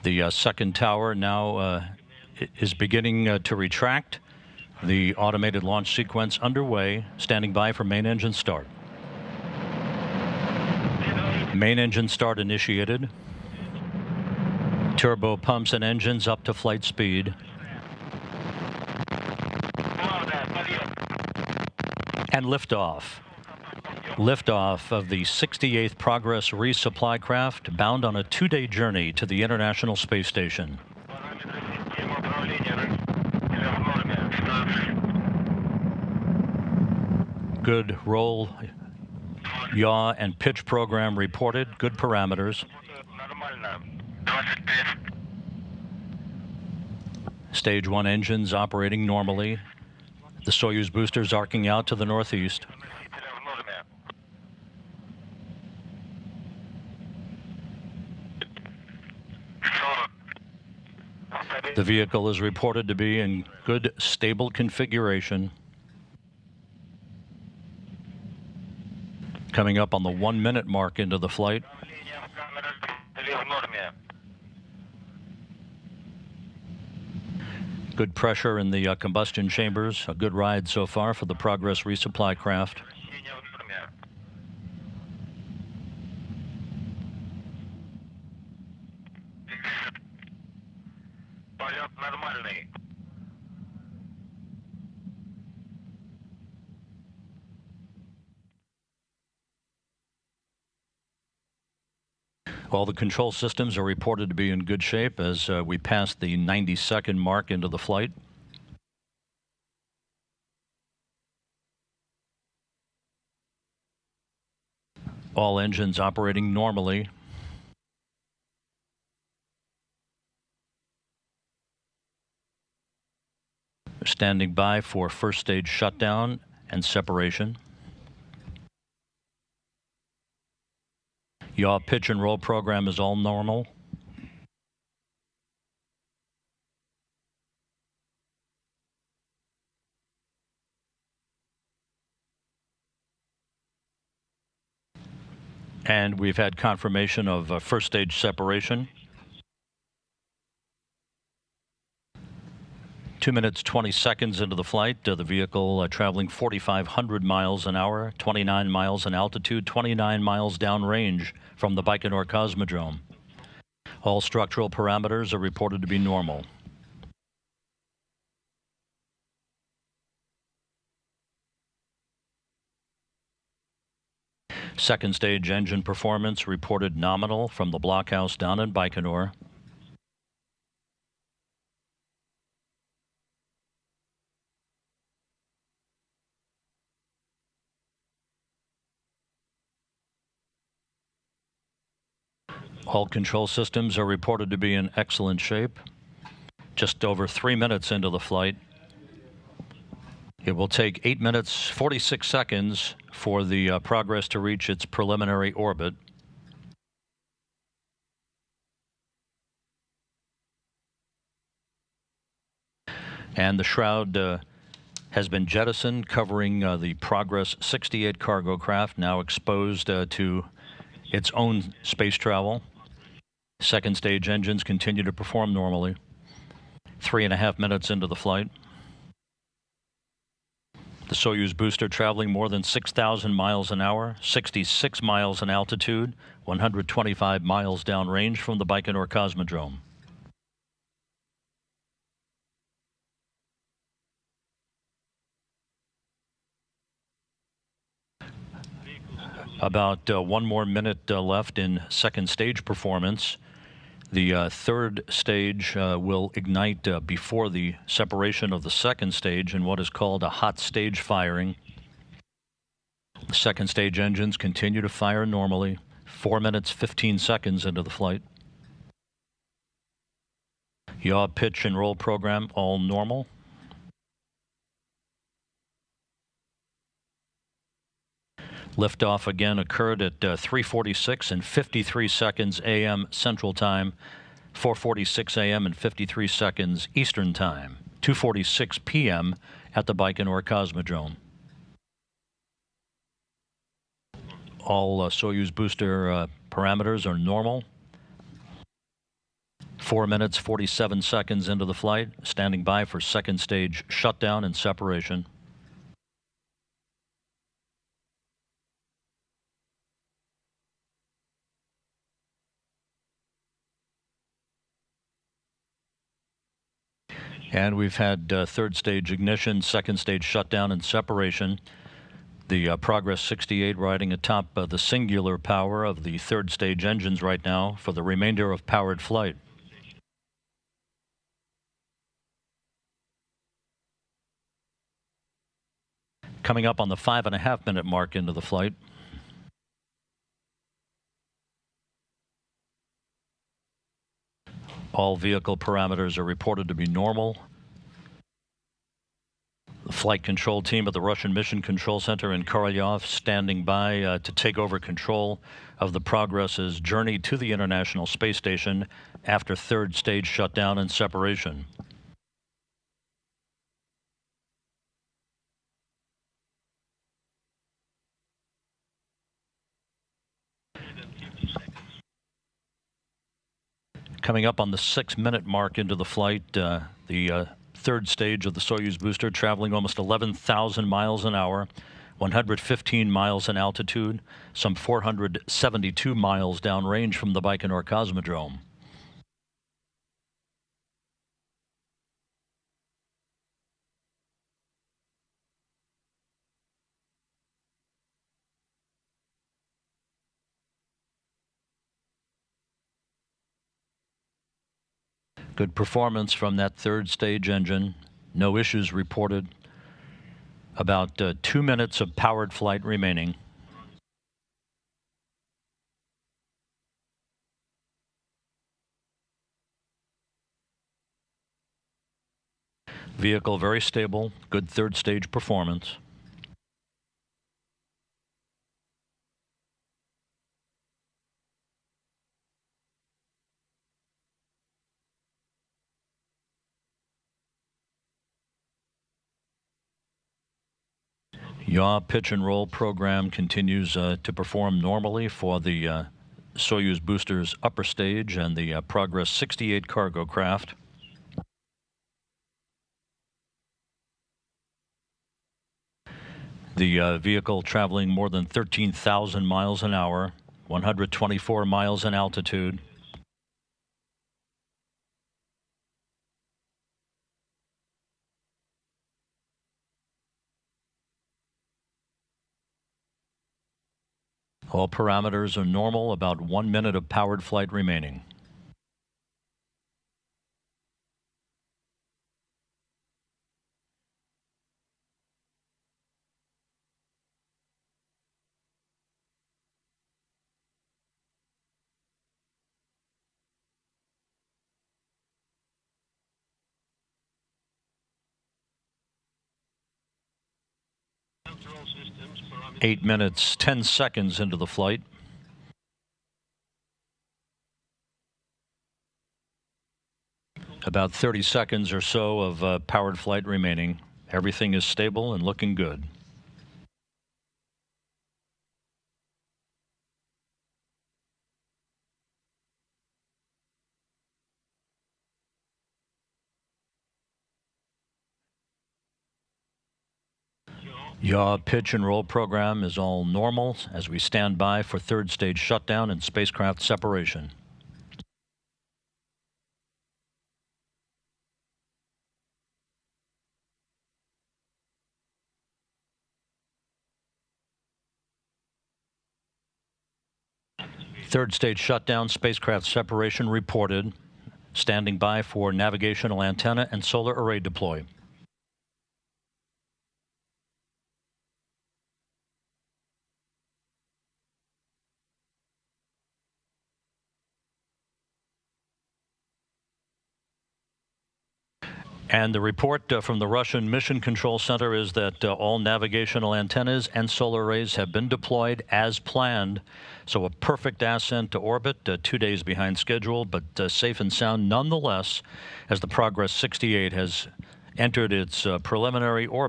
The second tower now is beginning to retract. The automated launch sequence underway, standing by for main engine start. Main engine start initiated. Turbo pumps and engines up to flight speed. And liftoff. Liftoff of the 68th Progress resupply craft, bound on a 2-day journey to the International Space Station. Good roll, yaw, and pitch program reported. Good parameters. Stage 1 engines operating normally. The Soyuz boosters arcing out to the northeast. The vehicle is reported to be in good, stable configuration. Coming up on the 1-minute mark into the flight. Good pressure in the combustion chambers. A good ride so far for the Progress resupply craft. All the control systems are reported to be in good shape as we pass the 90-second mark into the flight. All engines operating normally. Standing by for first stage shutdown and separation. Yaw, pitch, and roll program is all normal. And we've had confirmation of first stage separation. 2 minutes, 20 seconds into the flight, the vehicle traveling 4,500 miles an hour, 29 miles in altitude, 29 miles downrange from the Baikonur Cosmodrome. All structural parameters are reported to be normal. Second stage engine performance reported nominal from the blockhouse down in Baikonur. All control systems are reported to be in excellent shape. Just over 3 minutes into the flight. It will take 8 minutes, 46 seconds for the Progress to reach its preliminary orbit. And the shroud has been jettisoned, covering the Progress 68 cargo craft, now exposed to its own space travel. Second stage engines continue to perform normally. 3.5 minutes into the flight. The Soyuz booster traveling more than 6,000 miles an hour, 66 miles in altitude, 125 miles downrange from the Baikonur Cosmodrome. About 1 more minute left in second stage performance. The third stage will ignite before the separation of the second stage in what is called a hot stage firing. The second stage engines continue to fire normally. 4 minutes, 15 seconds into the flight. Yaw, pitch, and roll program all normal. Liftoff again occurred at 3:46 and 53 seconds a.m. Central Time, 4:46 a.m. and 53 seconds Eastern Time, 2:46 p.m. at the Baikonur Cosmodrome. All Soyuz booster parameters are normal. 4 minutes, 47 seconds into the flight, standing by for second stage shutdown and separation. And we've had third stage ignition, second stage shutdown and separation. The Progress 68 riding atop the singular power of the third stage engines right now for the remainder of powered flight. Coming up on the 5.5 minute mark into the flight. All vehicle parameters are reported to be normal. The flight control team at the Russian Mission Control Center in Korolyov standing by to take over control of the Progress's journey to the International Space Station after third stage shutdown and separation. Coming up on the 6 minute mark into the flight, the third stage of the Soyuz booster traveling almost 11,000 miles an hour, 115 miles in altitude, some 472 miles downrange from the Baikonur Cosmodrome. Good performance from that third stage engine. No issues reported. About 2 minutes of powered flight remaining. Vehicle very stable, good third stage performance. Yaw pitch and roll program continues to perform normally for the Soyuz booster's upper stage and the Progress 68 cargo craft. The vehicle traveling more than 13,000 miles an hour, 124 miles in altitude. All parameters are normal, about 1 minute of powered flight remaining. Control systems, 8 minutes, 10 seconds into the flight. About 30 seconds or so of powered flight remaining. Everything is stable and looking good. Yaw pitch and roll program is all normal as we stand by for third stage shutdown and spacecraft separation. Third stage shutdown, spacecraft separation reported. Standing by for navigational antenna and solar array deploy. And the report from the Russian Mission Control Center is that all navigational antennas and solar arrays have been deployed as planned. So a perfect ascent to orbit, 2 days behind schedule, but safe and sound nonetheless, as the Progress 68 has entered its preliminary orbit.